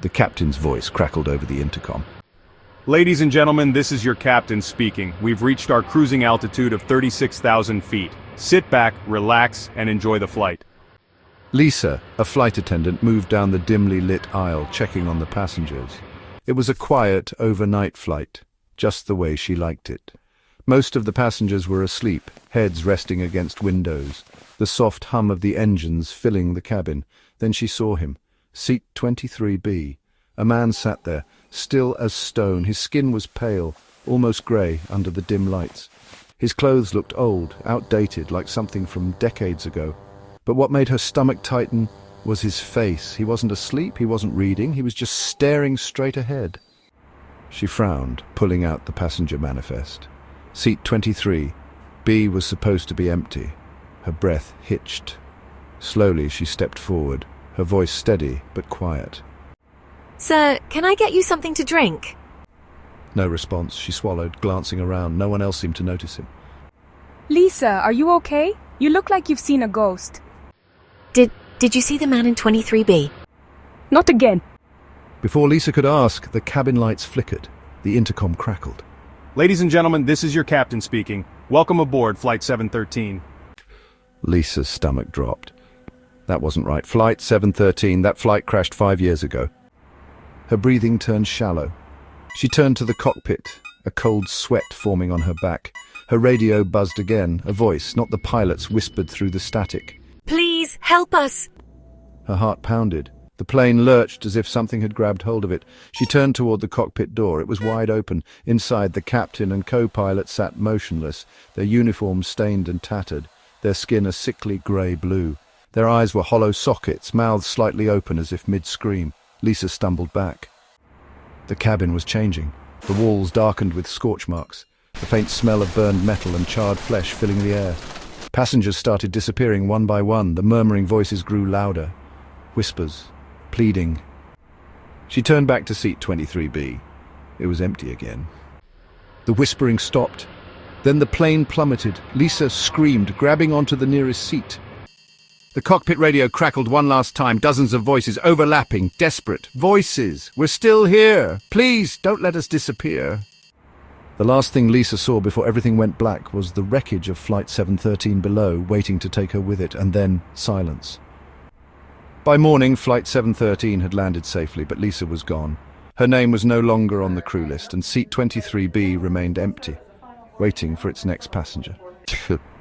The captain's voice crackled over the intercom. Ladies and gentlemen, this is your captain speaking. We've reached our cruising altitude of 36,000 feet. Sit back, relax, and enjoy the flight. Lisa, a flight attendant, moved down the dimly lit aisle, checking on the passengers. It was a quiet, overnight flight, just the way she liked it. Most of the passengers were asleep, heads resting against windows, the soft hum of the engines filling the cabin. Then she saw him, seat 23B. A man sat there, still as stone. His skin was pale, almost grey under the dim lights. His clothes looked old, outdated, like something from decades ago. But what made her stomach tighten was his face. He wasn't asleep, he wasn't reading, he was just staring straight ahead. She frowned, pulling out the passenger manifest. Seat 23, B, was supposed to be empty. Her breath hitched. Slowly she stepped forward, her voice steady but quiet. Sir, can I get you something to drink? No response. She swallowed, glancing around. No one else seemed to notice him. Lisa, are you okay? You look like you've seen a ghost. Did you see the man in 23B? Not again. Before Lisa could ask, the cabin lights flickered. The intercom crackled. Ladies and gentlemen, this is your captain speaking. Welcome aboard Flight 713. Lisa's stomach dropped. That wasn't right. Flight 713, that flight crashed 5 years ago. Her breathing turned shallow. She turned to the cockpit, a cold sweat forming on her back. Her radio buzzed again. A voice, not the pilot's, whispered through the static. Please, help us! Her heart pounded. The plane lurched as if something had grabbed hold of it. She turned toward the cockpit door. It was wide open. Inside, the captain and co-pilot sat motionless, their uniforms stained and tattered, their skin a sickly grey-blue. Their eyes were hollow sockets, mouths slightly open as if mid-scream. Lisa stumbled back. The cabin was changing. The walls darkened with scorch marks, the faint smell of burned metal and charred flesh filling the air. Passengers started disappearing one by one. The murmuring voices grew louder. Whispers, pleading. She turned back to seat 23B. It was empty again. The whispering stopped. Then the plane plummeted. Lisa screamed, grabbing onto the nearest seat. The cockpit radio crackled one last time, dozens of voices, overlapping, desperate. Voices! We're still here! Please, don't let us disappear! The last thing Lisa saw before everything went black was the wreckage of Flight 713 below, waiting to take her with it, and then silence. By morning, Flight 713 had landed safely, but Lisa was gone. Her name was no longer on the crew list, and seat 23B remained empty, waiting for its next passenger.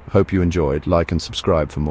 Hope you enjoyed. Like and subscribe for more.